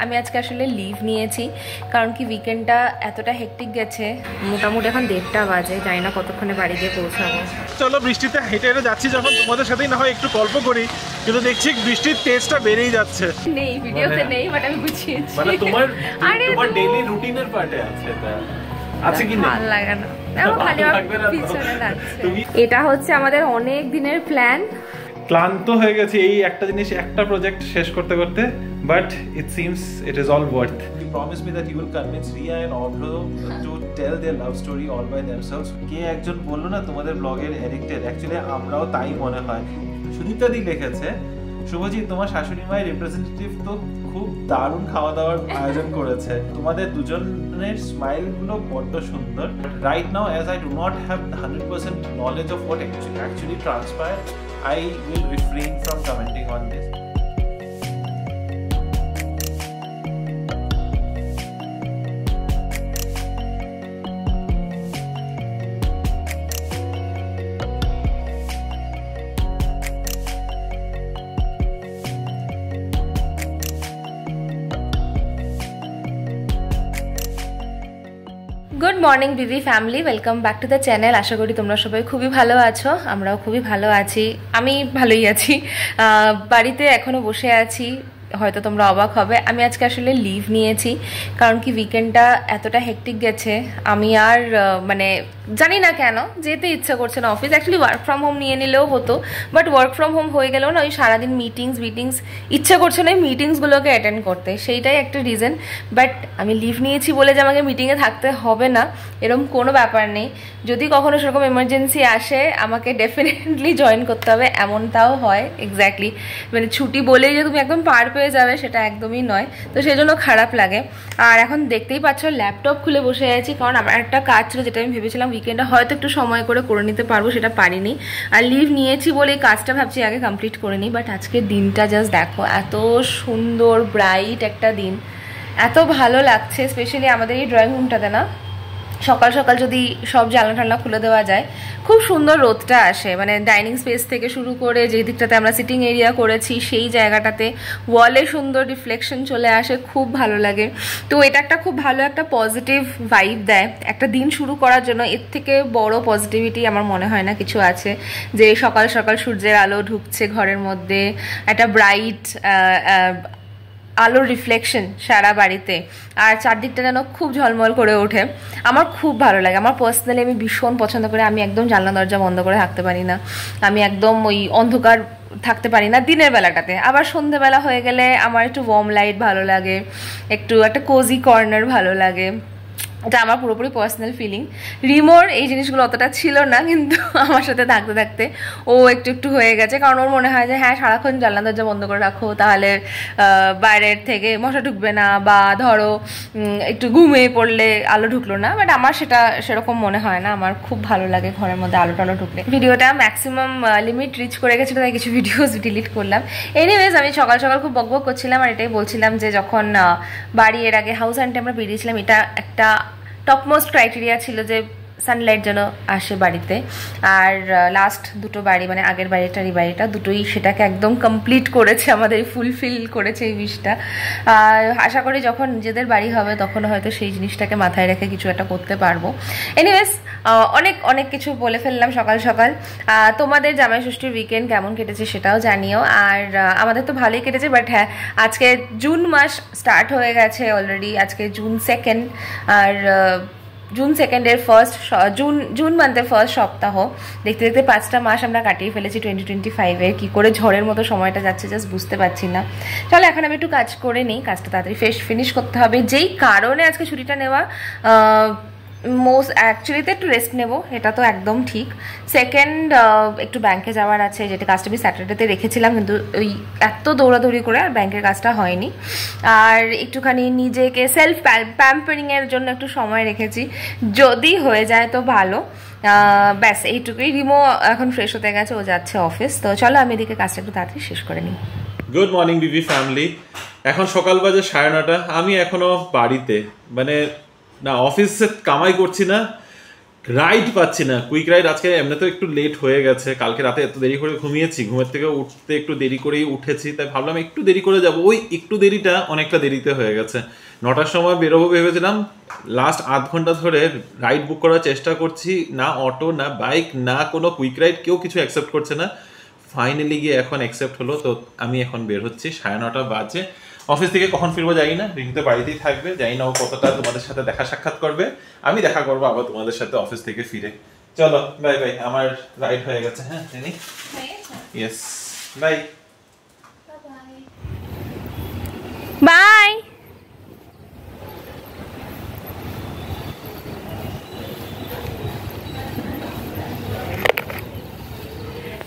আমি আজকে আসলে লিভ নিয়েছি কারণ কি উইকেন্ডটা এতটা হেক্টিক গেছে। মোটামুটি এখন 1:30টা বাজে, জানি না কতক্ষণে বাড়ি গিয়ে পৌঁছাবো। চলো বৃষ্টিতে হেঁটে হেঁটে যাচ্ছি যখন, তোমাদের সাথেই না হয় একটু গল্প করি, কিন্তু দেখছি বৃষ্টির তেজটা বেড়েই যাচ্ছে। নেই ভিডিওতে নেই, বাট আমি বুঝিয়েছি মানে তোমার ডেইলি রুটিনের পার্টে আছে এটা। আছে কি না ভালো লাগে না, খালি পিছনে লাগছে। এটা হচ্ছে আমাদের অনেক দিনের প্ল্যান। ক্লান্ত হয়ে গেছি এই একটা জিনিস, একটা প্রজেক্ট শেষ করতে করতে, but it seems it is all worth. You promise me that you will convince Riya and Obro to tell their love story all by themselves. কে একজন বললো না তোমাদের ব্লগের এডিক্টেড, অ্যাকচুয়ালি আমরাও তাই মনে হয়। সুদীপ্তাদি লিখেছে, শুভজিৎ তোমার শাশুড়ি মায়ের রিপ্রেজেন্টেটিভ তো খুব দারুণ খাওয়া দাওয়ার আয়োজন করেছে, তোমাদের দুজনের স্মাইল গুলো বড্ড সুন্দর। Right now as I do not have 100% knowledge of what actually transpire, I will refrain from commenting on this. Good morning BB family, welcome back to the channel. আশা করি তোমরা সবাই খুবই ভালো আছো, আমরাও খুবই ভালো আছি। আমি ভালোই আছি, বাড়িতে এখনও বসে আছি। হয়তো তোমরা অবাক হবে, আমি আজকে আসলে লিভ নিয়েছি কারণ কি উইকেন্ডটা এতটা হেক্টিক গেছে। আমি আর মানে জানি না কেন যেতে ইচ্ছা করছে না office. Actually work from home নিয়ে নিলেও হতো, বাট ওয়ার্ক ফ্রম হোম হয়ে গেলেও না ওই সারাদিন মিটিংস ইচ্ছা করছে না ওই মিটিংসগুলোকে অ্যাটেন্ড করতে, সেইটাই একটা রিজন। বাট আমি লিভ নিয়েছি বলে যে আমাকে মিটিংয়ে থাকতে হবে না এরকম কোনো ব্যাপার নেই। যদি কখনো সেরকম এমার্জেন্সি আসে আমাকে ডেফিনেটলি জয়েন করতে হবে, এমনটাও হয়। এক্স্যাক্টলি মানে ছুটি বলেই যে তুমি একদম পার পেয়ে যাবে সেটা একদমই নয়, তো সেই জন্য খারাপ লাগে। আর এখন দেখতেই পাচ্ছ ল্যাপটপ খুলে বসে আছি, কারণ আমার একটা কাজ ছিল যেটা আমি ভেবেছিলাম উইকেন্ডে হয়তো একটু সময় করে নিতে পারবো, সেটা পারিনি। আর লিভ নিয়েছি বলে এই কাজটা ভাবছি আগে কমপ্লিট করে নিই। বাট আজকের দিনটা জাস্ট দেখো, এত সুন্দর ব্রাইট একটা দিন, এত ভালো লাগছে। স্পেশালি আমাদের এই ড্রয়িং রুমটাতে না সকাল সকাল যদি সব জানলা টানলা খুলে দেওয়া যায় খুব সুন্দর রোদটা আসে। মানে ডাইনিং স্পেস থেকে শুরু করে যে দিকটাতে আমরা সিটিং এরিয়া করেছি সেই জায়গাটাতে ওয়ালে সুন্দর রিফ্লেকশন চলে আসে, খুব ভালো লাগে। তো এটা একটা খুব ভালো একটা পজিটিভ ভাইব দেয় একটা দিন শুরু করার জন্য। এর থেকে বড় পজিটিভিটি আমার মনে হয় না কিছু আছে, যে সকাল সকাল সূর্যের আলো ঢুকছে ঘরের মধ্যে, একটা ব্রাইট আলোর রিফ্লেকশন সারা বাড়িতে, আর চারদিকটা যেন খুব ঝলমল করে ওঠে। আমার খুব ভালো লাগে। আমার পার্সোনালি আমি ভীষণ পছন্দ করি। আমি একদম জানলা দরজা বন্ধ করে থাকতে পারি না, আমি একদম ওই অন্ধকার থাকতে পারি না দিনের বেলাটাতে। আবার সন্ধ্যেবেলা হয়ে গেলে আমার একটু ওয়ার্ম লাইট ভালো লাগে, একটু একটা কোজি কর্নার ভালো লাগে। এটা আমার পুরোপুরি পার্সোনাল ফিলিং। রিমোর এই জিনিসগুলো অতটা ছিল না, কিন্তু আমার সাথে থাকতে থাকতে ও একটু হয়ে গেছে, কারণ ওর মনে হয় যে হ্যাঁ সারাক্ষণ জানলা দরজা বন্ধ করে রাখো তাহলে বাইরের থেকে মশা ঢুকবে না, বা ধরো একটু ঘুমিয়ে পড়লে আলো ঢুকলো না। বাট আমার সেটা সেরকম মনে হয় না, আমার খুব ভালো লাগে ঘরের মধ্যে আলো টালো ঢুকলে। ভিডিওটা ম্যাক্সিমাম লিমিট রিচ করে গেছিলো, তাই কিছু ভিডিওস ডিলিট করলাম। এনিওয়েজ আমি সকাল সকাল খুব বকবক করছিলাম, আর এটাই বলছিলাম যে যখন বাড়ি এর আগে হাউস অ্যান্ডে আমরা বেরিয়েছিলাম, এটা একটা টপমোস্ট ক্রাইটেরিয়া ছিল যে সানলাইট যেন আসে বাড়িতে। আর লাস্ট দুটো বাড়ি, মানে আগের বাড়িটার এই বাড়িটা, দুটোই সেটাকে একদম কমপ্লিট করেছে, আমাদের ফুলফিল করেছে এই উইশটা। আশা করি যখন নিজেদের বাড়ি হবে তখন হয়তো সেই জিনিসটাকে মাথায় রেখে কিছু একটা করতে পারবো। এনিওয়েজ অনেক কিছু বলে ফেললাম সকাল সকাল। তোমাদের জামাই ষষ্ঠীর উইকেন্ড কেমন কেটেছে সেটাও জানিও। আর আমাদের তো ভালোই কেটেছে, বাট হ্যাঁ আজকে জুন মাস স্টার্ট হয়ে গেছে অলরেডি, আজকে জুন 2। আর জুন 2-এর জুন মান্থের ফার্স্ট সপ্তাহ। দেখতে দেখতে 5টা মাস আমরা কাটিয়ে ফেলেছি 2025-এর। কী করে ঝড়ের মতো সময়টা যাচ্ছে জাস্ট বুঝতে পারছি না। চলো এখন আমি একটু কাজ করে নিই, কাজটা তাড়াতাড়ি ফিনিশ করতে হবে। যেই কারণে আজকে ছুটিটা নেওয়া, অ্যাকচুয়ালিতে একটু রেস্ট নেব, এটা তো একদম ঠিক। সেকেন্ড একটু ব্যাংকে যাওয়ার আছে, যেটা কাজটা আমি স্যাটারডেতে রেখেছিলাম, কিন্তু ওই এত দৌড়াদৌড়ি করে আর ব্যাংকের কাজটা হয়নি। আর একটুখানি নিজেকে সেলফ প্যাম্পারিংয়ের জন্য একটু সময় রেখেছি, যদি হয়ে যায় তো ভালো। ব্যাস এইটুকুই। রিমো এখন ফ্রেশ হতে গেছে, ও যাচ্ছে অফিস। তো চলো আমি এদিকে কাজটা একটু তাড়াতাড়ি শেষ করে নিই। Good morning BB family. এখন সকাল বাজে 9:30। আমি এখনো বাড়িতে, মানে না অফিসে কামাই করছি না, রাইড পাচ্ছি না, কুইক রাইড। আজকে এমনি তো একটু লেট হয়ে গেছে, কালকে রাতে এত দেরি করে ঘুমিয়েছি, ঘুমের থেকে উঠতে একটু দেরি করেই উঠেছি, তাই ভাবলাম একটু দেরি করে যাব। ওই একটু দেরিটা অনেকটা দেরিতে হয়ে গেছে। 9টার সময় বেরোবো ভেবেছিলাম, লাস্ট আধ ঘন্টা ধরে রাইড বুক করার চেষ্টা করছি, না অটো না বাইক না কোনো কুইক রাইড, কেউ কিছু অ্যাকসেপ্ট করছে না। ফাইনালি গিয়ে এখন অ্যাকসেপ্ট হলো, তো আমি এখন বের হচ্ছি। 9:30 বাজে। অফিস থেকে কখন ফিরবো জানি না, রিঙ্কু বাড়িতেই থাকবে, জানি না ও কতটা তোমাদের সাথে দেখা সাক্ষাৎ করবে। আমি দেখা করবো আবার তোমাদের সাথে অফিস থেকে ফিরে। চলো বাই বাই, আমার রাইড হয়ে গেছে। হ্যাঁ জানি, ইয়েস, বাই বাই।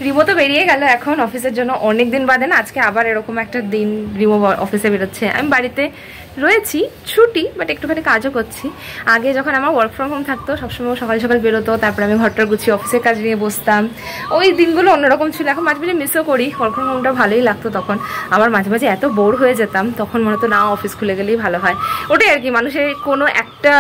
রিমো তো বেরিয়ে গেল এখন অফিসের জন্য, অনেক দিন বাদে না আজকে আবার এরকম একটা দিন রিমো অফিসে বেরোচ্ছে। আমি বাড়িতে রয়েছি, ছুটি, বাট একটুখানি কাজও করছি। আগে যখন আমার ওয়ার্ক ফ্রম হোম থাকতো সবসময় সকাল সকাল বেরোতো, তারপরে আমি ঘরটার গুছিয়ে অফিসের কাজ নিয়ে বসতাম। ওই দিনগুলো অন্যরকম ছিল। এখন মাঝে মাঝে মিসও করি, ওয়ার্ক ফ্রম হোমটা ভালোই লাগতো তখন। আমার মাঝে মাঝে এত বোর হয়ে যেতাম, তখন মনে হতো না অফিস খুলে গেলেই ভালো হয়। ওটাই আর কি, মানুষের কোনো একটা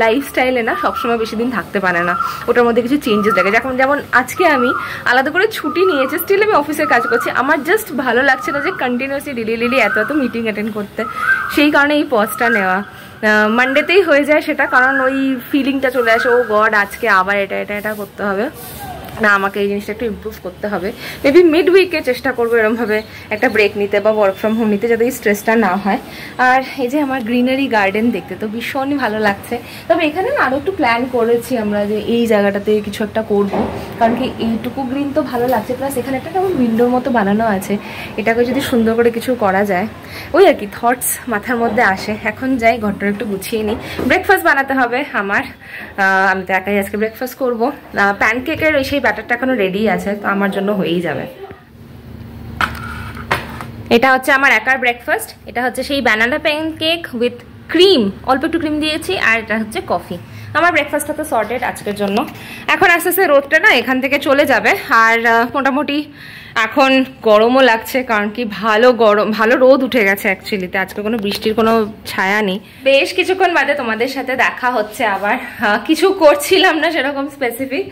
লাইফস্টাইলে না সবসময় বেশি দিন থাকতে পারে না, ওটার মধ্যে কিছু চেঞ্জেস দেখে। যেমন আজকে আমি আলাদা করে ছুটি নিয়েছি, স্টিল আমি অফিসের কাজ করছি। আমার জাস্ট ভালো লাগছে না যে কন্টিনিউসলি ডেলি এত মিটিং অ্যাটেন্ড করতে, সেই কারণে এই পজটা নেওয়া। মানডেতেই হয়ে যায় সেটা, কারণ ওই ফিলিংটা চলে আসে, ও গড আজকে আবার এটা করতে হবে, না আমাকে এই জিনিসটা একটু ইমপ্রুভ করতে হবে। মেবি মিড উইকে চেষ্টা করবো এরমভাবে একটা ব্রেক নিতে বা ওয়ার্ক ফ্রম হোম নিতে, যাতে এই স্ট্রেসটা না হয়। আর এই যে আমার গ্রিনারি গার্ডেন দেখতে তো ভীষণই ভালো লাগছে। তবে এখানে না আরও একটু প্ল্যান করেছি আমরা যে এই জায়গাটাতে কিছু একটা করবো, কারণ কি এইটুকু গ্রিন তো ভালো লাগছে, প্লাস এখানে একটা কেমন উইন্ডোর মতো বানানো আছে, এটাকে যদি সুন্দর করে কিছু করা যায়, ওই আর কি থটস মাথার মধ্যে আসে। এখন যাই ঘরটা একটু গুছিয়ে নিই, ব্রেকফাস্ট বানাতে হবে আমার। আমি তো একাই আজকে ব্রেকফাস্ট করবো। প্যানকেকের ওই সেই ব্যাটারটা এখনো রেডি আছে, তো আমার জন্য হয়েই যাবে। এটা হচ্ছে আমার একার ব্রেকফাস্ট। এটা হচ্ছে সেই ব্যানানা প্যানকেক উইথ ক্রিম, অল্প একটু ক্রিম দিয়েছি, আর এটা হচ্ছে কফি। আমার ব্রেকফাস্টটা তো সর্টেড আজকের জন্য। এখন আস্তে আস্তে রোদটা না এখান থেকে চলে যাবে, আর মোটামুটি এখন গরমও লাগছে, কারণ কি ভালো রোদ উঠে গেছে অ্যাকচুয়ালিতে। আজকে কোনো বৃষ্টির কোনো ছায়া নেই। বেশ কিছুক্ষণ বাদে তোমাদের সাথে দেখা হচ্ছে আবার। কিছু করছিলাম না সেরকম স্পেসিফিক,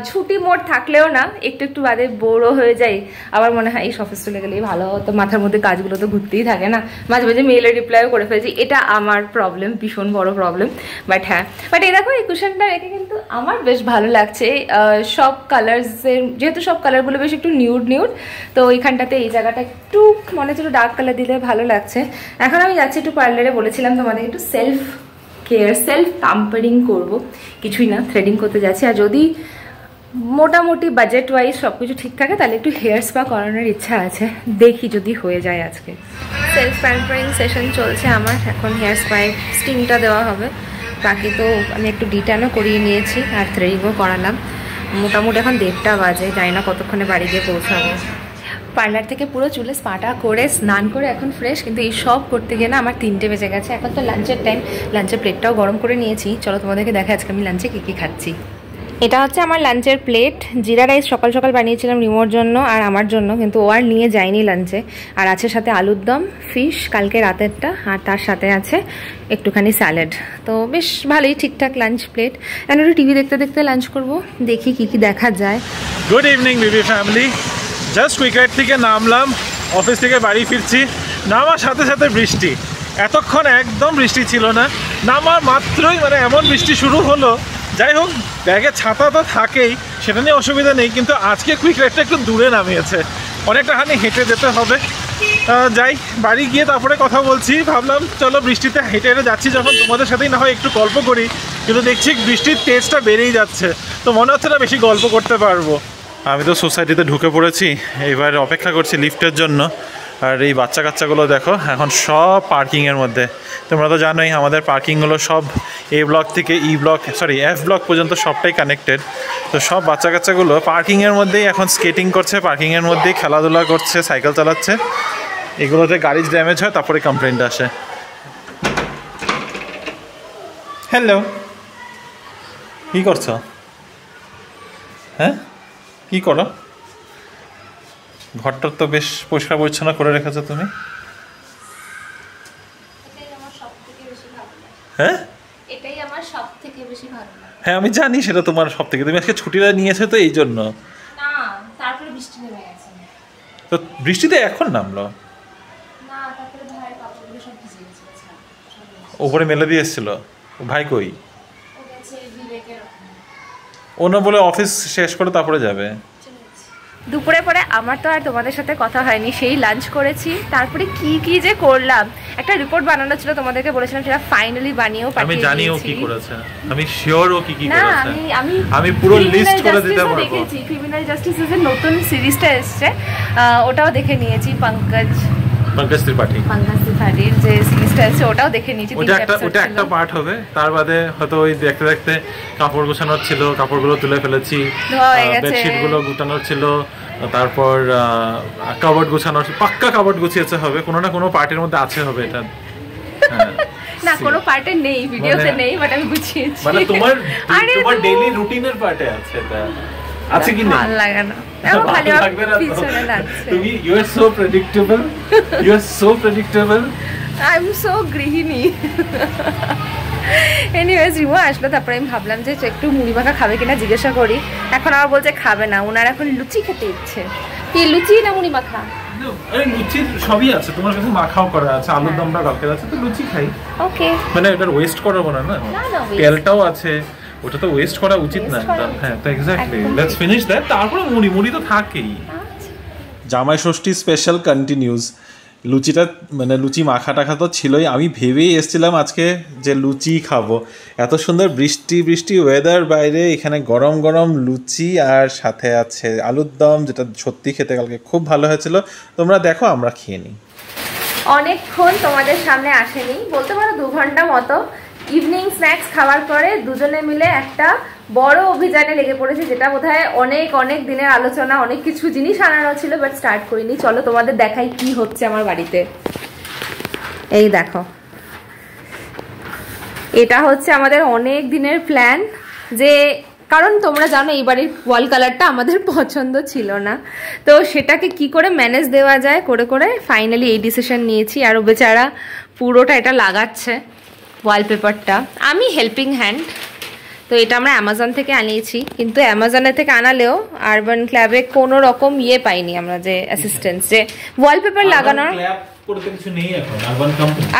ছুটি মোড থাকলেও না একটু বাদে বোরও হয়ে যাই। আবার মনে হয় এই অফিস চলে গেলেই ভালো হতো, মাথার মধ্যে কাজগুলো তো ঘুরতেই থাকে না। মাঝে মাঝে মেইলের রিপ্লাইও করে ফেলছি, এটা আমার প্রবলেম, ভীষণ বড় প্রবলেম। বাট এই দেখো এই কুশনটা রেখে কিন্তু আমার বেশ ভালো লাগছে। সব কালার্সের, যেহেতু সব কালারগুলো বেশ একটু নিউড, তো ওইখানটাতে এই জায়গাটা একটু মনে হচ্ছে ডার্ক কালার দিলে ভালো লাগছে। এখন আমি যাচ্ছি একটু পার্লারে, বলেছিলাম তোমাদের একটু সেলফ কেয়ার, সেলফ পাম্পারিং করবো, কিছুই না, থ্রেডিং করতে যাচ্ছি। আর যদি মোটামুটি বাজেট ওয়াইজ সব কিছু ঠিক থাকে তাহলে একটু হেয়ার স্পা করানোর ইচ্ছা আছে, দেখি যদি হয়ে যায়। আজকে সেলফ পাম্পারিং সেশন চলছে আমার, এখন হেয়ার স্পায় স্টিংটা দেওয়া হবে, বাকি তো আমি একটু ডিটানও করিয়ে নিয়েছি আর থ্রেডিংও করালাম। মোটামুটি এখন 1:30 বাজে, জানি না কতক্ষণে বাড়ি গিয়ে পৌঁছাবো। পার্লার থেকে পুরো চুলে স্পাটা করে স্নান করে এখন ফ্রেশ, কিন্তু এই সব করতে গিয়ে না আমার 3টে বেজে গেছে। এখন তো লাঞ্চের টাইম, লাঞ্চের প্লেটটাও গরম করে নিয়েছি। চলো তোমাদেরকে দেখা আজকে আমি লাঞ্চে কী খাচ্ছি। এটা হচ্ছে আমার লাঞ্চের প্লেট। জিরা রাইস সকাল সকাল বানিয়েছিলাম রিমোর জন্য আর আমার জন্য, কিন্তু ও আর নিয়ে যায়নি লাঞ্চে। আর আছে সাথে আলুর দম, ফিশ কালকে রাতেরটা, আর তার সাথে আছে একটুখানি স্যালাড। তো বেশ ভালোই ঠিকঠাক লাঞ্চ প্লেট। এখন একটু টিভি দেখতে দেখতে লাঞ্চ করব, দেখি কি কি দেখা যায়। গুড ইভিনিং বিবি ফ্যামিলি। জাস্ট কুইক রাইড থেকে নামলাম, অফিস থেকে বাড়ি ফিরছি। নামার সাথে সাথে বৃষ্টি, এতক্ষণ একদম বৃষ্টি ছিল না, নামার মাত্রই মানে এমন বৃষ্টি শুরু হলো। যাই হোক, ব্যাগে ছাতা তো থাকেই, সেটা নিয়ে অসুবিধা নেই, কিন্তু আজকে কুইক রাইডটা একটু দূরে নামিয়েছে, অনেকটা খানি হেঁটে যেতে হবে। যাই, বাড়ি গিয়ে তারপরে কথা বলছি। ভাবলাম চলো বৃষ্টিতে হেঁটে হেঁটে যাচ্ছি যখন, তোমাদের সাথেই না হয় একটু গল্প করি, কিন্তু দেখছি বৃষ্টির তেজটা বেড়েই যাচ্ছে, তো মনে হচ্ছে না বেশি গল্প করতে পারবো। আমি তো সোসাইটিতে ঢুকে পড়েছি, এবার অপেক্ষা করছি লিফটের জন্য। আর এই বাচ্চা কাচ্চাগুলো দেখো এখন সব পার্কিংয়ের মধ্যে। তোমরা তো জানোই আমাদের পার্কিংগুলো সব এ ব্লক থেকে এফ ব্লক পর্যন্ত সবটাই কানেক্টেড। তো সব বাচ্চা কাচ্চাগুলো পার্কিংয়ের মধ্যেই এখন স্কেটিং করছে, পার্কিংয়ের মধ্যেই খেলাধুলা করছে, সাইকেল চালাচ্ছে। এগুলোতে গাড়ি ড্যামেজ হয়, তারপরে কমপ্লেন্ট আসে। হ্যালো, কী করছো? হ্যাঁ, কী করো? ঘরটা তো বেশ পরিষ্কার পরিচ্ছন্ন করে রেখেছো তুমি। হ্যাঁ, এটাই আমার আমার সবথেকে বেশি ভালো লাগে। হ্যাঁ আমি জানি সেটা তোমার সবথেকে, তুমি আজকে ছুটিটা নিয়েছো তো এই জন্য। না তারপরে বৃষ্টি নেমে গেছে। তো বৃষ্টিতে এখন নামলো? না তারপরে ভাইয়ের কাপড়গুলো সব ভিজে গেছে। ওপরে মেলে দিয়ে এসেছিল। ভাই কই? ও গেছে বিবেকের ওখানে। ও না বলে অফিস শেষ করে তারপরে যাবে। দুপুরে পরে আমার তো আর তোমাদের সাথে কথা হয়নি, সেই লাঞ্চ করেছি, তারপরে কি কি যে করলাম। একটা রিপোর্ট বানানো ছিল, তোমাদেরকে বলেছিলাম, সেটা ফাইনালি বানিয়েও পাঠিয়ে দিয়েছি। আমি জানি ও কি করেছে, আমি শিওর ও কি কি না করেছে। আমি পুরো লিস্ট করে দিতে পারবো। দেখেছি ক্রিমিনাল জাস্টিসের যে নতুন সিরিজটা এসেছে, ওটাও দেখে নিয়েছি। পঙ্কজ ত্রিপাঠীর যে সিরিজটা আছে ওটাও দেখে নিয়েছি। ওটা একটা পার্ট হবে, তার বাদে হয়তো ওই দেখতে দেখতে কাপড় গোছানোর ছিল, কাপড়গুলো তুলে ফেলেছি, বেডশিট গুলো গুটানোর ছিল, তারপর কাবার্ড গোছানোর, পাক্কা কাবার্ড গুছিয়েছে হবে, কোনো না কোনো পার্টের মধ্যে আছে হবে এটা। না কোনো পার্টে নেই, ভিডিওতে নেই, বাট আমি গুছিয়েছি। মানে তোমার ডেইলি রুটিনের পার্টে আছে এটা। আছে কি না? ভালো লাগে না, এখন খালি পিছনে লাগছে। তুমি you are so predictable, you are so predictable. I am so গৃহিণী। এনিওয়েজ রিমো আসলো, তারপরে আমি ভাবলাম যে একটু মুড়ি মাখা খাবে কিনা জিজ্ঞাসা করি। এখন আবার বলছে খাবে না, ওনার এখন লুচি খেতে ইচ্ছে। কি লুচি না মুড়ি মাখা? আরে লুচি সবই আছে, তোমার কাছে মাখাও করা আছে, আলুর দমটা দরকার আছে, তো লুচি খাই। ওকে, মানে এটা ওয়েস্ট করাবো না, না তেলটাও আছে, ওটা তো ওয়েস্ট করা উচিত না। হ্যাঁ তো এক্স্যাক্টলি, লেটস ফিনিশ দ্যাট, তারপরে মুড়ি তো থাকেই। জামাই ষষ্ঠী স্পেশাল কন্টিনিউস। লুচিটা মানে লুচি মাখা টাখা তো ছিলই, আমি ভেবেই এসেছিলাম আজকে যে লুচি খাবো। এত সুন্দর বৃষ্টি ওয়েদার, বাইরে এখানে গরম গরম লুচি আর সাথে আছে আলুর দম, যেটা সত্যি খেতে কালকে খুব ভালো হয়েছিল। তোমরা দেখো, আমরা খেয়ে নিই। অনেকক্ষণ তোমাদের সামনে আসেনি, বলতে পারো 2 ঘন্টা মতো। ইভিনিং স্ন্যাক্স খাওয়ার পরে দুজনে মিলে একটা বড় অভিযানে লেগে পড়েছে, যেটা বোধহয় অনেক দিনের আলোচনা, অনেক কিছু জিনিস আনানো ছিল, বাট স্টার্ট করিনি। চলো তোমাদের দেখাই কি হচ্ছে আমার বাড়িতে। এই দেখো, এটা হচ্ছে আমাদের অনেক দিনের প্ল্যান, যে কারণ তোমরা জানো এই বাড়ির ওয়াল কালারটা আমাদের পছন্দ ছিল না, তো সেটাকে কি করে ম্যানেজ দেওয়া যায় করে করে ফাইনালি এই ডিসিশন নিয়েছি। আর ও বেচারা পুরোটা এটা লাগাচ্ছে ওয়ালপেপারটা, আমি হেল্পিং হ্যান্ড। তো এটা আমরা অ্যামাজন থেকে আনিয়েছি, কিন্তু অ্যামাজনের থেকে আনালেও আরবান ক্ল্যাবে কোনো রকম পাইনি আমরা, যে অ্যাসিস্ট্যান্স, যে ওয়ালপেপার লাগানোর।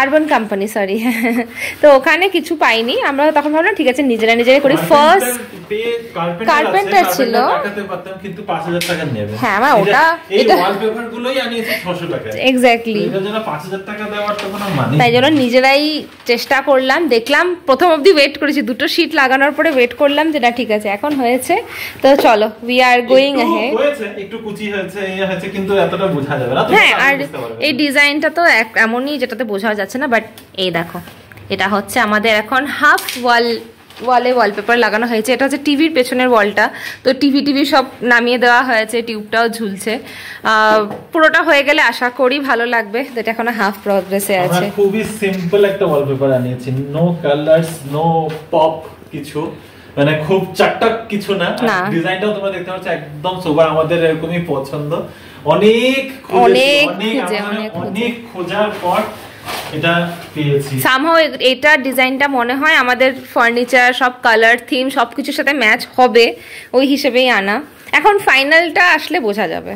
Urban company, sorry. তো ওখানে কিছু পাইনি আমরা, তখন ভাবলাম ঠিক আছে নিজেরাই করি। ফার্স্ট কার্পেন্টার ছিল, কিন্তু 5000 টাকা নেবে। হ্যাঁ আমার ওটা এটা ওয়ালপেপার গুলোই আনিয়েছি 600 টাকা। এক্স্যাক্টলি, এটার জন্য 5000 টাকা দেওয়ার তো কোনো মানে নেই। তাই জন্য নিজেরাই চেষ্টা করলাম, দেখলাম প্রথম অবধি ওয়েট করেছি, 2টো শীট লাগানোর পরে ওয়েট করলাম যে না ঠিক আছে এখন হয়েছে। তো চলো, উই আর গোয়িং অ্যাহেড। হয়েছে একটু কুচি হয়েছে, এই হয়েছে, কিন্তু এতটা বোঝা যাবে না। হ্যাঁ, আর এই ডিজাইনটা তো এমনই যেটাতে বোঝা যাচ্ছে না, বাট এই দেখো এটা হচ্ছে আমাদের এখন হাফ ওয়ালে ওয়ালপেপার লাগানো হয়েছে। এটা হচ্ছে টিভির পেছনের ওয়ালটা, তো টিভি সব নামিয়ে দেওয়া হয়েছে, টিউবটাও ঝুলছে। পুরোটা হয়ে গেলে আশা করি ভালো লাগবে, যেটা এখনো হাফ প্রগ্রেসে আছে। আমরা খুবই সিম্পল একটা ওয়ালপেপার আনিয়েছি, নো কালারস, নো পপ কিছু, মানে খুব চাকটাক কিছু না। ডিজাইনটাও তোমরা দেখতে পাচ্ছ একদম সোবার, আমাদের এরকমই পছন্দ। অনেক খোঁজার পর এটা পেয়েছি। সামহাউ এটা ডিজাইনটা মনে হয় আমাদের ফার্নিচার সব কালার থিম সবকিছুর সাথে ম্যাচ হবে, ওই হিসেবেই আনা। এখন ফাইনালটা আসলে বোঝা যাবে।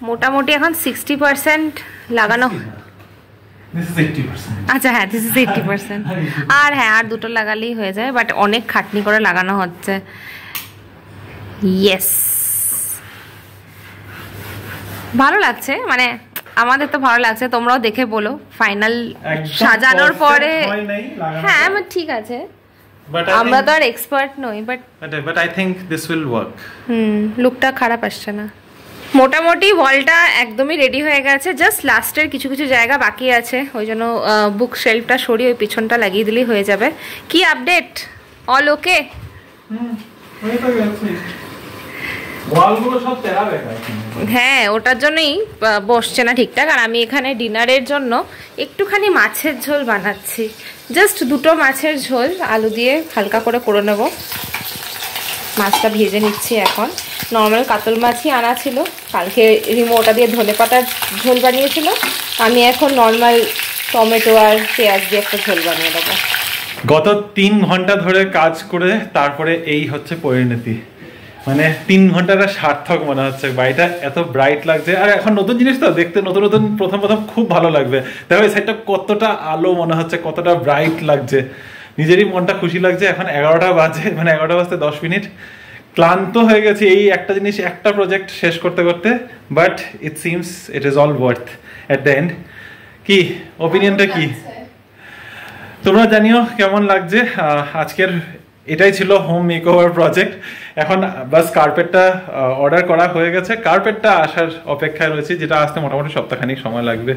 মোটামুটি এখন 60% লাগানো। আচ্ছা হ্যাঁ, দিস ইজ 80%। আর হ্যাঁ, আর 2টো লাগালেই হয়ে যায়, বাট অনেক খাটনি করে লাগানো হচ্ছে। ইয়েস, ভালো লাগছে, মানে আমাদের তো ভালো লাগছে, তোমরাও দেখে বলো ফাইনাল সাজানোর পরে। হ্যাঁ ঠিক আছে, আমরা তো আর এক্সপার্ট নই, but I think this will work. লুকটা খারাপ আসছে না। মোটামুটি ওয়ালটা একদমই রেডি হয়ে গেছে, জাস্ট লাস্টের কিছু জায়গা বাকি আছে, ওই জন্য বুক শেলফটা সরিয়ে ওই পিছনটা লাগিয়ে দিলেই হয়ে যাবে। কি আপডেট? অল ওকে? হ্যাঁ, ওটার জন্যই বসছে না ঠিকঠাক। আর আমি এখানে ডিনারের জন্য একটুখানি মাছের ঝোল বানাচ্ছি, জাস্ট 2টো মাছের ঝোল আলু দিয়ে হালকা করে নেব। মাছটা ভেজে নিচ্ছি এখন। নর্মাল কাতল মাছই আনা ছিল, কালকে রিমো ওটা দিয়ে ধনেপাতার ঝোল বানিয়েছিল, আমি এখন নর্মাল টমেটো আর পেঁয়াজ দিয়ে একটা ঝোল বানিয়ে দেবো। গত 3 ঘন্টা ধরে কাজ করে তারপরে এই হচ্ছে পরিণতি, মানে 3 ঘন্টাটা সার্থক মনে হচ্ছে। বাড়িটা এত ব্রাইট লাগছে, আর এখন নতুন জিনিস তো দেখতে, নতুন নতুন প্রথম খুব ভালো লাগবে। দেখো এই সাইডটা কতটা আলো মনে হচ্ছে, কতটা ব্রাইট লাগছে, নিজেরই মনটা খুশি লাগছে। এখন 11টা বাজে, মানে 11টা বাজতে 10 মিনিট। ক্লান্ত হয়ে গেছি এই একটা জিনিস, একটা প্রজেক্ট শেষ করতে করতে, but it seems it is all worth at the end. কি ওপিনিয়নটা কি তোমরা জানিও কেমন লাগছে। আজকের এটাই ছিল হোম মেকওভার প্রজেক্ট। এখন বাস কার্পেটটা অর্ডার করা হয়ে গেছে, কার্পেটটা আসার অপেক্ষায় রয়েছে, যেটা আসতে মোটামুটি সপ্তাহখানিক সময় লাগবে।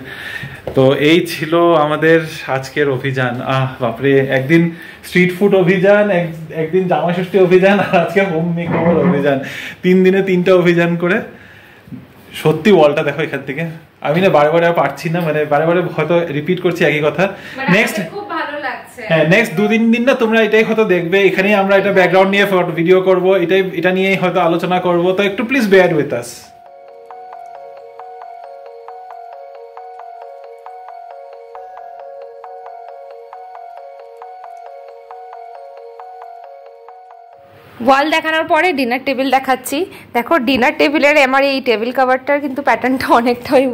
তো এই ছিল আমাদের আজকের অভিযান। বাপরে, একদিন স্ট্রিট ফুড অভিযান, একদিন জামাষষ্ঠী অভিযান, আর আজকে হোম মেকওভার অভিযান। 3 দিনে 3টা অভিযান করে। সত্যি ওয়ালটা দেখো এখান থেকে, আমি না বারে বারে পারছি না, মানে বারে বারে হয়তো রিপিট করছি একই কথা। নেক্সট হ্যাঁ, নেক্সট 2-3 দিন না তোমরা এটাই হয়তো দেখবে, এখানেই আমরা এটা ব্যাকগ্রাউন্ড নিয়ে ভিডিও করব, এটা নিয়েই হয়তো আলোচনা করব। তো একটু প্লিজ বেয়ার উইথ আস। ওয়াল দেখানোর পরে ডিনার টেবিল দেখাচ্ছি। দেখো ডিনার টেবিলের আমার এই টেবিল কাভারটার কিন্তু প্যাটার্নটা অনেকটা ওই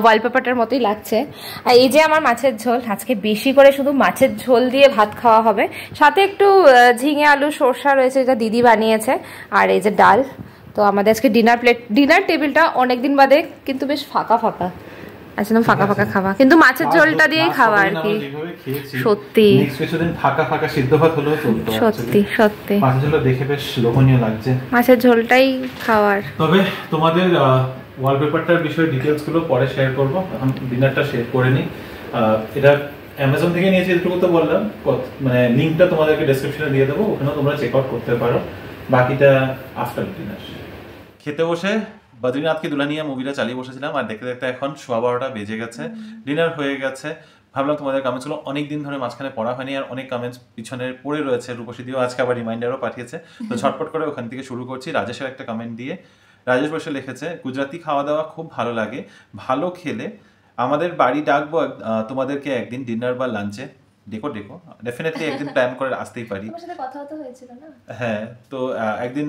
ওয়ালপেপারটার মতোই লাগছে। আর এই যে আমার মাছের ঝোল, আজকে বেশি করে শুধু মাছের ঝোল দিয়ে ভাত খাওয়া হবে, সাথে একটু ঝিঙে আলু সরষা রয়েছে, যেটা দিদি বানিয়েছে, আর এই যে ডাল। তো আমাদের আজকে ডিনার টেবিলটা অনেকদিন বাদে কিন্তু বেশ ফাঁকা ফাঁকা। আসলে ফাঁকা ফাঁকা খাওয়া, কিন্তু মাছের ঝোলটা দিয়েই খাওয়া আর কি। সত্যি ফাঁকা ফাঁকা সিদ্ধ ভাত হলো, সত্যি সত্যি মাছের ঝোলটা দেখে বেশ লোভনীয় লাগছে, মাছের ঝোলটাই খাওয়ার। তবে তোমাদের ওয়ালপেপারটার বিষয়ে ডিটেলস গুলো পরে শেয়ার করবো, এখন ডিনারটা শেয়ার করে নিই। এটা অ্যামাজন থেকে নিয়েছি, এটুকু তো বললাম, মানে লিঙ্কটা তোমাদেরকে ডেসক্রিপশনে দিয়ে দেবো, ওখানেও তোমরা চেক আউট করতে পারো। বাকিটা আফটার ডিনার। খেতে বসে বদ্রীনাথ কি দুলহানিয়া মুভিটা চালিয়ে বসেছিলাম, আর দেখতে দেখতে এখন 12:15 বেজে গেছে, ডিনার হয়ে গেছে। ভাবলাম তোমাদের কমেন্টসগুলো অনেকদিন ধরে মাঝখানে পড়া হয়নি, আর অনেক কমেন্টস পিছনে পড়ে রয়েছে, রূপসীদিও আজকে আবার রিমাইন্ডারও পাঠিয়েছে। তো ঝটপট করে ওখান থেকে শুরু করছি। রাজেশের একটা কমেন্ট দিয়ে, রাজেশ বসে লিখেছে, গুজরাটি খাওয়া দাওয়া খুব ভালো লাগে, ভালো খেলে আমাদের বাড়ি ডাকবো তোমাদেরকে একদিন ডিনার বা লাঞ্চে। ডেকো ডেফিনেটলি একদিন প্ল্যান করে আসতেই পারি। হ্যাঁ, তো একদিন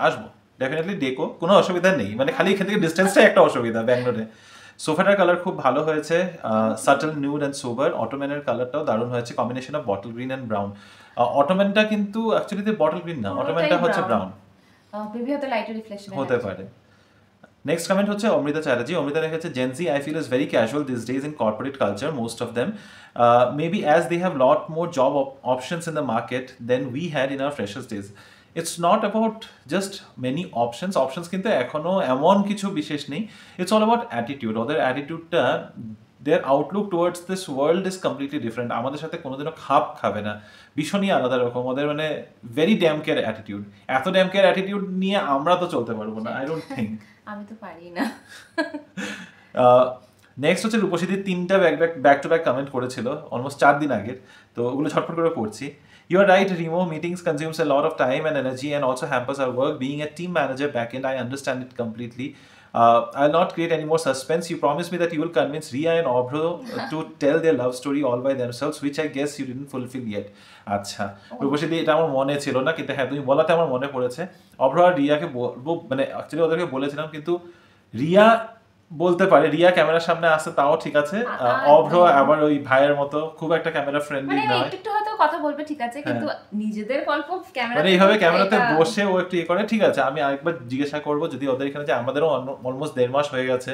আসবো ডেফিনেটলি, ডেকো, কোনো অসুবিধা নেই, মানে খালি এখান থেকে ডিস্টেন্সটাই একটা অসুবিধা ব্যাঙ্গালোরে। সোফাটার কালার খুব ভালো হয়েছে, সাটল নিউড অ্যান্ড সোবার। অটোম্যানের কালারটাও দারুণ হয়েছে, combination of bottle green and brown. অটোম্যানটা কিন্তু অ্যাকচুয়ালি বটল গ্রিন না, অটোম্যানটা হচ্ছে ব্রাউন, হতে পারে। নেক্সট কমেন্ট হচ্ছে অমৃতা চ্যাটার্জি। অমৃতা লিখেছে, Gen Z I feel is very casual these days in corporate culture, most of them maybe as they have lot more job options in the market than we had in our freshers days. It's not about just many options কিন্তু এখনো এমন কিছু বিশেষ নেই। It's all about attitude. ওদের অ্যাটিটিউডটা, their outlook towards this world is completely different. আমাদের সাথে কোনোদিনও খাপ খাবে না, ভীষণই আলাদা রকম ওদের, মানে ভেরি ড্যাম কেয়ার অ্যাটিটিউড। এত ড্যাম কেয়ার অ্যাটিটিউড নিয়ে আমরা তো চলতে পারবো না, আই ডোন্ট থিঙ্ক। আমি তো পারি না। নেক্সট হচ্ছে রূপসীদির 3টা ব্যাক টু ব্যাক কমেন্ট করেছিল অলমোস্ট 4 দিন আগের, তো ওগুলো ঝটপট করে পড়ছি। You are right, remote meetings consumes a lot of time and energy and also hampers our work. Being a team manager backend, I understand it completely. I'll not create any more suspense. You promised me that you will convince Riya and Obro to tell their love story all by themselves, which I guess you didn't fulfill yet. আচ্ছা রূপসীদি, এটা আমার মনে ছিল না, কিন্তু হ্যাঁ তুমি বলাতে আমার মনে পড়েছে। অভ্র আর রিয়াকে বলবো, মানে অ্যাকচুয়ালি ওদেরকে বলেছিলাম, কিন্তু রিয়া বলতে পারে, রিয়া ক্যামেরার সামনে আসছে তাও ঠিক আছে, অভ্র আবার ওই ভাইয়ের মতো খুব একটা ক্যামেরা ফ্রেন্ডলি নয়, একটু হয়তো কথা বলবে ঠিক আছে, কিন্তু নিজেদের গল্প ক্যামেরা, মানে এইভাবে ক্যামেরাতে বসে ও একটু ইয়ে করে, ঠিক আছে। আমি আরেকবার জিজ্ঞাসা করবো, যদি ওদের এখানে, যে আমাদেরও অলমোস্ট 1.5 মাস হয়ে গেছে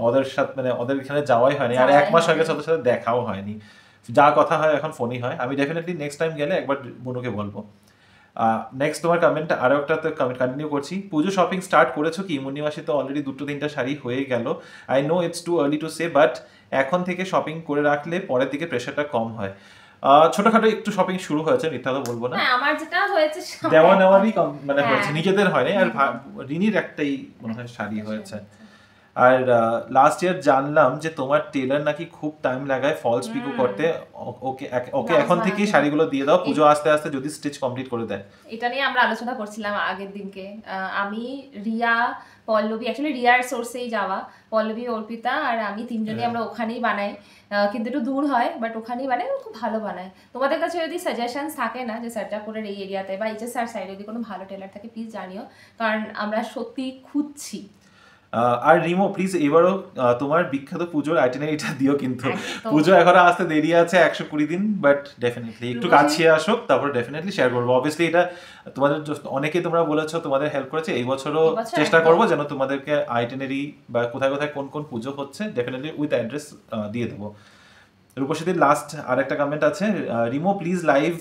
ওদের সাথে, মানে ওদের এখানে যাওয়াই হয়নি, আর 1 মাস হয়ে গেছে ওদের সাথে দেখাও হয়নি, যা কথা হয় এখন ফোনই হয়। আমি ডেফিনেটলি নেক্সট টাইম গেলে একবার বুনুকে বলবো। নেক্সট তোমার কমেন্ট, আরো একটা কমেন্ট কন্টিনিউ করছি। পুজো শপিং স্টার্ট করেছো কি? মুন্নিমাসি তো অলরেডি 2-3টা শাড়ি হয়ে গেল। I know it's too early to say, but এখন থেকে শপিং করে রাখলে পরের দিকে প্রেশারটা কম হয়। ছোটখাটো একটু শপিং শুরু হয়েছে, মিথ্যা তো বলবো না, আমার যেটা হয়েছে দেওয়া নেওয়ারই মানে হয়েছে, নিজেদের হয়নি। আর রিনির একটাই মনে হয় শাড়ি হয়েছে। আর লাস্ট ইয়ার জানলাম যে তোমার টেলার নাকি খুব টাইম লাগায় ফলস পিকো করতে, ওকে ওকে এখন থেকেই শাড়িগুলো দিয়ে দাও, পুজো আস্তে আস্তে যদি স্টিচ কমপ্লিট করে দেয়। এটা নিয়ে আমরা আলোচনা করছিলাম আগের দিনকে। আমি, রিয়া, পল্লবী, অ্যাকচুয়ালি রিয়ার সোর্সেই যাওয়া, পল্লবী, অর্পিতা আর আমি তিনজনই আমরা ওখানেই বানাই, কিন্তু একটু দূর হয়, বাট ওখানেই বানাই, খুব ভালো বানায়। তোমাদের কাছে যদি সাজেশনস থাকে না যে সার্জাপুরের এই এরিয়াতে বা এইচএসআর সাইডে যদি কোনো ভালো টেলার থাকে প্লিজ জানিও, কারণ আমরা সত্যি খুঁজছি। আর রিমো প্লিজ এবারও তোমার বিখ্যাত পুজোর আইটিনারিটা দিও, কিন্তু পুজো এখনো আসতে দেরি আছে 120 দিন, বাট ডেফিনেটলি একটু কাছিয়ে আসুক, তারপর ডেফিনেটলি শেয়ার করবো। অবভিয়াসলি এটা তোমাদের অনেকেই তোমরা বলেছো, তোমাদের হেল্প করেছে, এই বছরও চেষ্টা করবো যেন তোমাদেরকে আইটিনারি বা কোথায় কোথায় কোন কোন পুজো হচ্ছে ডেফিনেটলি উইথ অ্যাড্রেস দিয়ে দেবো। রূপসীদির লাস্ট আর একটা কমেন্ট আছে, রিমো প্লিজ লাইভ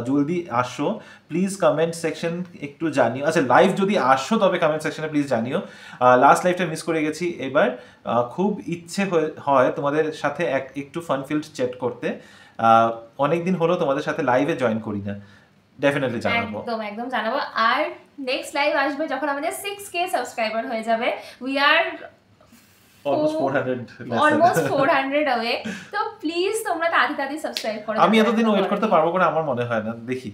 জলদি আসো, প্লিজ কমেন্ট সেকশন একটু জানিও। আচ্ছা, লাইভ যদি আসো তবে কমেন্ট সেকশনে প্লিজ জানিও। লাস্ট লাইভটা মিস করে গেছি, এবার খুব ইচ্ছে হয় তোমাদের সাথে একটু ফান ফিল্ড চ্যাট করতে, অনেকদিন হলো তোমাদের সাথে লাইভে জয়েন করি না, ডেফিনেটলি জানাবো, একদম একদম জানাবো। আর নেক্সট লাইভ আসবে যখন আমাদের 6K সাবস্ক্রাইবার হয়ে যাবে, উই আর অলমোস্ট 400 away, তো প্লিজ তোমরা তাড়াতাড়ি সাবস্ক্রাইব করো। আমি এতদিন ওয়েট করতে পারবো না আমার মনে হয় না, দেখি।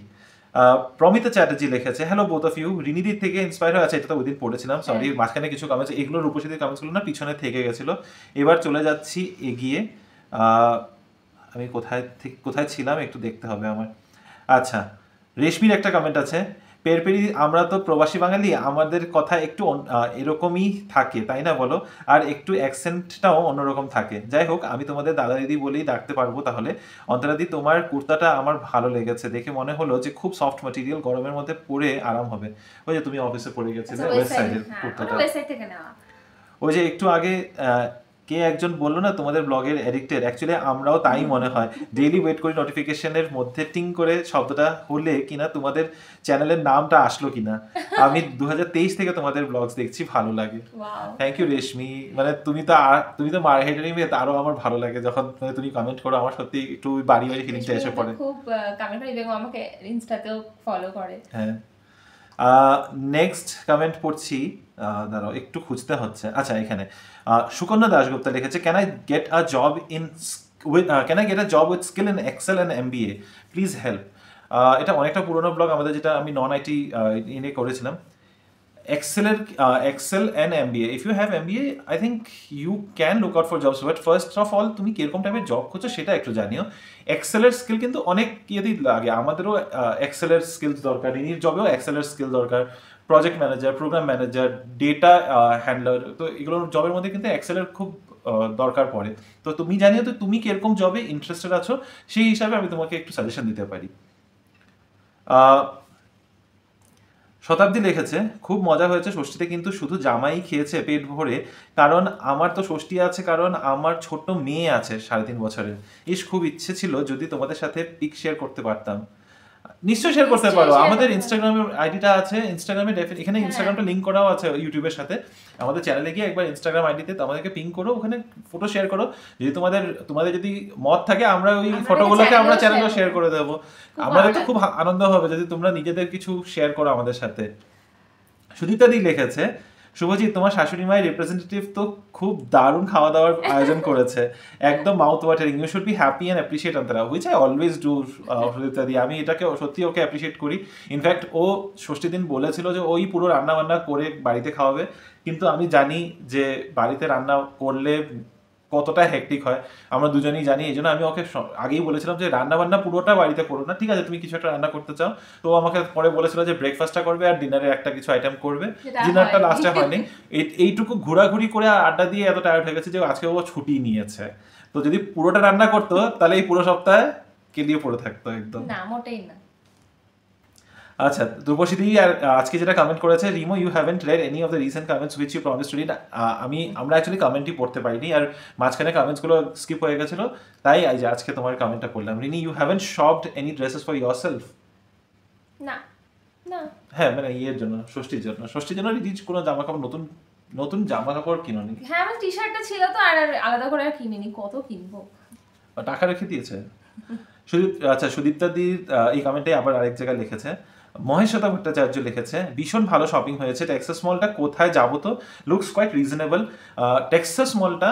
প্রমিতা চ্যাটার্জি লিখেছে, হ্যালো বোথ অফ ইউ, রিনিদির থেকে ইন্সপায়ার হয়ে আছে, এটা তো ওই দিন পড়েছিলাম, সরি মাঝখানে কিছু কমেন্টস, এগুলো রূপসীদের কমেন্টসগুলো না পিছনে থেকে গেছিল, এবার চলে যাচ্ছি এগিয়ে। আমি কোথায় ছিলাম একটু দেখতে হবে আমার। আচ্ছা, রেশমির একটা কমেন্ট আছে, পেরপেরি আমরা তো প্রবাসী বাঙালি, আমাদের কথা একটু এরকমই থাকে তাই না বলো, আর একটু অ্যাকসেন্টটাও অন্যরকম থাকে। যাই হোক, আমি তোমাদের দাদা দিদি বলেই ডাকতে পারবো তাহলে। অন্তরাদি, তোমার কুর্তাটা আমার ভালো লেগেছে, দেখে মনে হলো যে খুব সফট ম্যাটেরিয়াল, গরমের মধ্যে পরে আরাম হবে। ওই যে তুমি অফিসে পরে গেছিলে ওয়েস্ট সাইডের কুর্তাটা, ওই যে একটু আগে কে একজন বললো না তোমাদের ব্লগের এডিক্টেড, অ্যাকচুয়ালি আমরাও তাই মনে হয়, ডেইলি ওয়েট করি নোটিফিকেশনের মধ্যে টিং করে শব্দটা হলে কিনা তোমাদের চ্যানেলের নামটা আসলো কিনা। আমি 2023 থেকে তোমাদের ব্লগস দেখছি, ভালো লাগে। থ্যাংক ইউ রেশমি, মানে তুমি তো মারহেডেরই মেয়ে, তারও আমার ভালো লাগে যখন তুমি কমেন্ট করো, আমার সত্যি একটু বাড়ি বাড়ি ফিলিংটা এসে পড়ে। খুব কমেন্ট করে এবং আমাকে ইনস্টাতেও ফলো করে। হ্যাঁ, নেক্সট কমেন্ট পড়ছি, দাঁড়াও একটু খুঁজতে হচ্ছে। আচ্ছা, এখানে সুকন্যা দাশগুপ্তা লিখেছে, can I get a job with skill in Excel and MBA, please help. এটা অনেকটা পুরোনো ব্লগ আমাদের, যেটা আমি নন আইটি নিয়ে করেছিলাম। Excel and MBA. If you have MBA, I think you can look out for jobs. But first of all, তুমি কিরকম টাইপের জব করছো সেটা একটু জানিও। এক্সেলের স্কিল কিন্তু অনেক ইয়েতেই লাগে, আমাদেরও এক্সেলের স্কিলস দরকার, রিনির জবেও এক্সেলের স্কিল দরকার, project manager, program manager, data handler, তো এগুলোর জবের মধ্যে কিন্তু এক্সেলের খুব দরকার পড়ে। তো তুমি জানিও তো তুমি কিরকম জবে ইন্টারেস্টেড আছো, সেই হিসাবে আমি তোমাকে একটু সাজেশন দিতে পারি। শতাব্দী লিখেছে, খুব মজা হয়েছে ষষ্ঠীতে, কিন্তু শুধু জামাই খেয়েছে পেট ভরে, কারণ আমার তো ষষ্ঠী আছে, কারণ আমার ছোট্ট মেয়ে আছে 3.5 বছরের। খুব ইচ্ছে ছিল যদি তোমাদের সাথে পিক শেয়ার করতে পারতাম। নিশ্চয়ই শেয়ার করতে পারো, আমাদের ইনস্টাগ্রামের আইডিটা আছে, ইনস্টাগ্রামে এখানে ইনস্টাগ্রামটা লিঙ্ক করাও আছে ইউটিউবের সাথে। আমাদের চ্যানেলে গিয়ে একবার ইনস্টাগ্রাম আইডিতে আমাদেরকে পিং করো, ওখানে ফটো শেয়ার করো, যদি তোমাদের যদি মত থাকে আমরা ওই ফটোগুলোকে আমরা চ্যানেলে শেয়ার করে দেবো। আমাদের তো খুব আনন্দ হবে যদি তোমরা নিজেদের কিছু শেয়ার করো আমাদের সাথে। সুদীপ্তা দি লিখেছে, শুভজিৎ তোমার শাশুড়ি মায়ের রিপ্রেজেন্টেটিভ তো খুব দারুণ খাওয়া দাওয়ার আয়োজন করেছে, একদম mouth watering, you should be happy and appreciate Antara, which I always do. Sudipta di, আমি এটাকে সত্যি ওকে অ্যাপ্রিশিয়েট করি। ইনফ্যাক্ট ও ষষ্ঠী দিন বলেছিল যে ওই পুরো রান্না বান্না করে বাড়িতে খাওয়াবে, কিন্তু আমি জানি যে বাড়িতে রান্না করলে কতটা হেক্টিক হয়, আমরা দুজনেই জানি। এই জন্য আমি ওকে আগেই বলেছিলাম যে রান্না বান্না পুরোটা বাড়িতে করো না, ঠিক আছে তুমি কিছু একটা রান্না করতে চাও। তো আমাকে পরে বলেছিল যে ব্রেকফাস্টটা করবে আর ডিনারে একটা কিছু আইটেম করবে, ডিনারটা লাস্টে হয়নি। এইটুকু ঘোরাঘুরি করে আড্ডা দিয়ে এত টায়ার্ড হয়ে গেছে যে আজকে ও ছুটি নিয়েছে। তো যদি পুরোটা রান্না করতো তাহলে এই পুরো সপ্তাহে কেলিয়ে পড়ে থাকতো একদম, না মোটেই না। আচ্ছা, রূপসী আর আজকে যেটা কমেন্ট করেছে, Rimo you haven't read any of the recent comments which you promised to read. আমরা অ্যাকচুয়ালি কমেন্টই পড়তে পারিনি, আর মাঝখানে কমেন্টসগুলো স্কিপ হয়ে গেছিল, তাই আজকে তোমার কমেন্টটা পড়লাম। Rini, you haven't shopped any dresses for yourself? না না, হ্যাঁ মানে ইয়ের জন্য, ষষ্ঠীর জন্য রিচ কোনো জামা কাপড় নতুন জামা কাপড় কিনোনি? হ্যাঁ, আমার টি-শার্টটা ছিল তো, আর আলাদা করে আর কিনিনি, কত কিনবো, টাকা রেখে দিয়েছে। আচ্ছা, সুদীপ্তা দি এই কমেন্টে আবার আরেক জায়গায় লিখেছে, মহেশ্বতা ভট্টাচার্য লিখেছে ভীষণ ভালো শপিং হয়েছে, টেক্সাস মলটা কোথায় যাবো তো, লুকস কোয়াইট রিজনেবল। টেক্সাস মলটা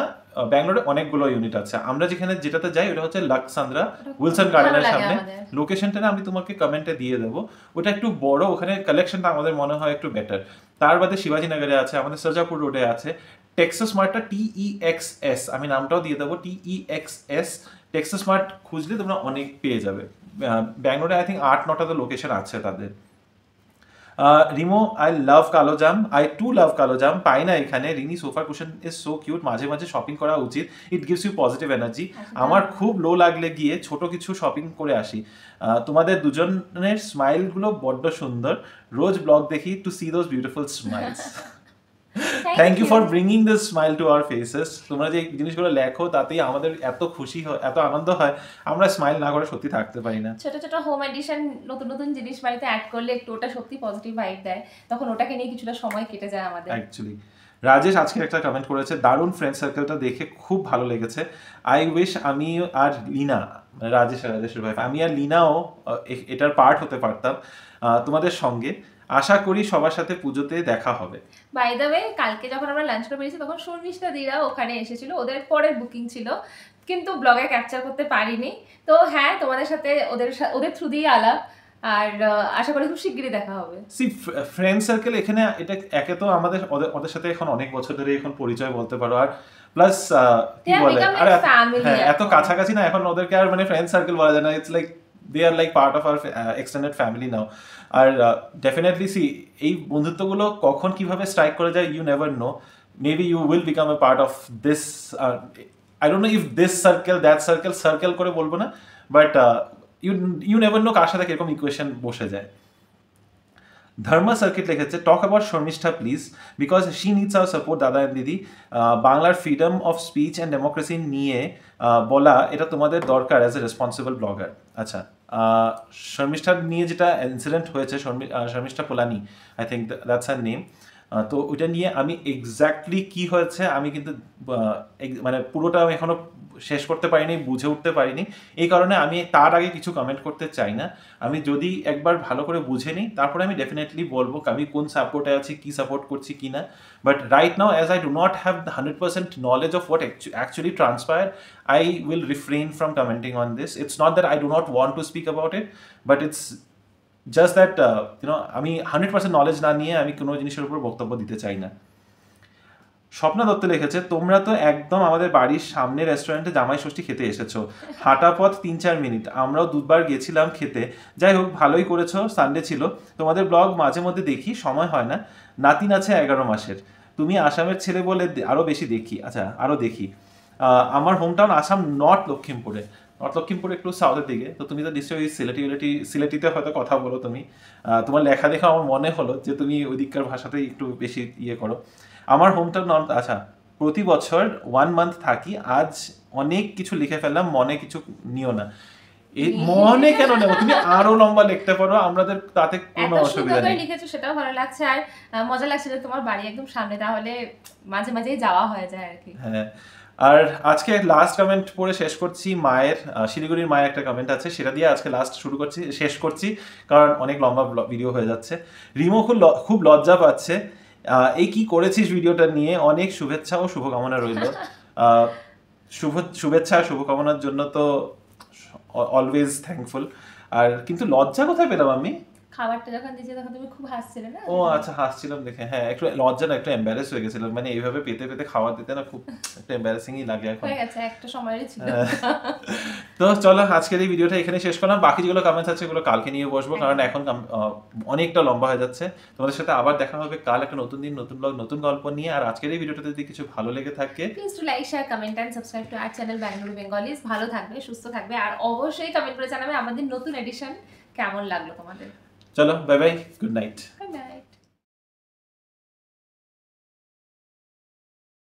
ব্যাঙ্গালোরে অনেকগুলো ইউনিট আছে, আমরা যেটাতে যাই ওটা হচ্ছে লাক্সান্দ্রা উইলসন গার্ডেনের সামনে। লোকেশনটা আমি তোমাকে কমেন্টে দিয়ে দেবো, ওটা একটু বড়, ওখানে কালেকশনটা আমাদের মনে হয় একটু বেটার। তার বাদে শিবাজীনগরে আছে, আমাদের সাজাপুর রোডে আছে টেক্সাস মার্টটা, TEXS, আমি নামটাও দিয়ে দেবো, TEXS টেক্সাস মার্ট খুঁজলে তোমরা অনেক পেয়ে যাবে। ব্যাঙ্গালোরে আই থিঙ্ক 8-9টা তো লোকেশন আছে তাদের। রিমো আই লাভ কালো জাম, আই টু লাভ কালো জাম, পাই না এখানে। Rini sofa cushion is so cute, মাঝে মাঝে শপিং করা উচিত, it gives you positive energy. আমার খুব লো লাগলে গিয়ে ছোট কিছু শপিং করে আসি। তোমাদের দুজনের স্মাইলগুলো বড্ড সুন্দর, রোজ ব্লগ দেখি to see those beautiful smiles. Thank you for bringing this smile to our faces. তোমরা যে জিনিসগুলো লেখো তাতেই আমাদের এত খুশি হয়, এত আনন্দ হয়, আমরা স্মাইল না করে সত্যি থাকতে পারি না। ছোট ছোট হোম এডিশন, নতুন নতুন জিনিস বাড়িতে অ্যাড করলে একটু ওটা সত্যি পজিটিভ ভাইব দেয়, তখন ওটাকে নিয়ে কিছুটা সময় কেটে যায় আমাদের। অ্যাকচুয়ালি রাজেশ আজকে একটা কমেন্ট করেছে, দারুণ ফ্রেন্ড সার্কেলটা দেখে খুব ভালো লেগেছে। আই উইশ আমি আর লিনা, রাজেশের ভাই, আমি আর লিনাও এটার পার্ট হতে পারতাম তোমাদের সঙ্গে। আশা করি সবার সাথে পুজোতে দেখা হবে। বাই দ্য ওয়ে, কালকে যখন আমরা লাঞ্চ করে বেরিয়েছি তখন শর্মিষ্ঠা দিরা ওখানে এসেছিল, ওদের পরের বুকিং ছিল, কিন্তু ব্লগে ক্যাপচার করতে পারিনি। তো হ্যাঁ, তোমাদের সাথে ওদের থ্রু দিয়ে আলাপ, আর আশা করি খুব শিগগিরই দেখা হবে। ফ্রেন্ড সার্কেল এখানে এটা একে তো আমাদের ওদের সাথে এখন অনেক বছর ধরে এখন পরিচয় বলতে পারো, আর প্লাস কি বলে, আর এত কাছাকাছি না এখন ওদেরকে আর মানে ফ্রেন্ড সার্কেল বলা যায় না, it's like they are like part of our extended family now. আর ডেফিনেটলি এই বন্ধুত্বগুলো কখন কিভাবে স্ট্রাইক করে যায় you never know, maybe you will become a part of this, I don't know if this circle that circle করে বলবো না, বাট ইউ নেভার নো কার সাথে কিরকম ইকুয়েশন বসে যায়। ধর্মা সার্কিট লিখেছে talk about Sharmishtha please, because she needs our support দাদা অ্যান্ড দিদি। বাংলার freedom of speech and democracy নিয়ে বলা এটা তোমাদের দরকার অ্যাজ এ রেসপন্সিবল ব্লগার। আচ্ছা, শর্মিষ্ঠার নিয়ে যেটা ইনসিডেন্ট হয়েছে, Sharmistha Polani, I think that's her name, তো ওইটা নিয়ে আমি এক্স্যাক্টলি কি হয়েছে আমি কিন্তু মানে পুরোটা আমি এখনো শেষ করতে পারিনি, বুঝে উঠতে পারিনি, এই কারণে আমি তার আগে কিছু কমেন্ট করতে চাই না। আমি যদি একবার ভালো করে বুঝে নিই তারপরে আমি ডেফিনেটলি বলবো আমি কোন সাপোর্টে আছি, কি সাপোর্ট করছি কি না। But right now as I do not have 100% knowledge of what actually transpired, I will refrain from commenting on this. It's not that I do not want to speak about it, but it's just that আমি 100% knowledge না নিয়ে আমি কোনো জিনিসের উপর বক্তব্য দিতে চাই না। স্বপ্না দত্ত লিখেছে তোমরা তো একদম আমাদের বাড়ির সামনে রেস্টুরেন্টে জামাই ষষ্ঠী খেতে এসেছো, হাঁটা পথ 3-4 মিনিট, আমরাও 2বার গেছিলাম খেতে, যাই হোক ভালোই করেছো, সানডে ছিল, তোমাদের ব্লগ মাঝে মধ্যে দেখি, সময় হয় না, নাতিন আছে 11 মাসের, তুমি আসামের ছেলে বলে আরও বেশি দেখি। আচ্ছা, আরও দেখি। আমার হোম টাউন আসাম, নর্থ লক্ষিমপুরে একটু সাউথের দিকে, তো তুমি তো নিশ্চয়ই সিলেটিতে হয়তো কথা বলো তুমি, তোমার লেখা দেখে আমার মনে হলো যে তুমি ওই দিককার ভাষাতেই একটু বেশি ইয়ে করো। আমার হোম টাউন নর্থ। আচ্ছা, প্রতি বছর 1 মান্থ থাকি, আজ অনেক কিছু লিখে ফেললাম, মনে কিছু নিও না। এই মনে কেন নেব, তুমি আরো লম্বা লিখতে পারো, আমাদের তাতে কোনো অসুবিধা নেই। লিখেছো সেটাও ভালো লাগছে, আর মজা লাগছে যে তোমার বাড়ি একদম সামনে, তাহলে মাঝে মাঝেই যাওয়া হয়ে যায় আর কি। হ্যাঁ, আর আজকে লাস্ট কমেন্ট পড়ে শেষ করছি। মায়ের, শিলিগুড়ির মায়ের একটা কমেন্ট আছে, সেটা দিয়ে আজকে শেষ করছি, কারণ অনেক লম্বা ভিডিও হয়ে যাচ্ছে। রিমো খুব লজ্জা পাচ্ছে, এই কি করেছিস ভিডিওটা নিয়ে, অনেক শুভেচ্ছা ও শুভকামনা রইল। শুভেচ্ছা শুভকামনার জন্য তো অলওয়েজ থ্যাঙ্কফুল। আর কিন্তু লজ্জা কোথায় পেলাম আমি? খাবারটা যখন দিয়েছে তখন তুমি খুব হাসছিলে না? ও আচ্ছা, হাসছিলাম দেখে, হ্যাঁ, একটু লজ্জা না, একটু এম্বারেস হয়ে গেছিলাম, মানে এইভাবে পেতে পেতে খাবার দিতে না খুব একটা এম্বারেসিংই লাগে এখন, হয়ে গেছে, একটা সময়েরই ছিল। তো চলো আজকের এই ভিডিওটা এখানে শেষ করলাম, বাকি যেগুলো কমেন্টস আছে এগুলো কালকে নিয়ে বসবো, কারণ এখন অনেকটা লম্বা হয়ে যাচ্ছে। তোমাদের সাথে আবার দেখা হবে কাল একটা নতুন দিন, নতুন ব্লগ, নতুন গল্প নিয়ে। আর আজকের এই ভিডিওটাতে যদি কিছু ভালো লেগে থাকে please to like, share, comment and subscribe to our channel Bengaluru Bengalis. ভালো থাকবে, সুস্থ থাকবে, আর অবশ্যই কমেন্ট করে জানাবে আমাদের নতুন এডিশন কেমন লাগলো তোমাদের। চলো, বাই বাই, গুড নাইট।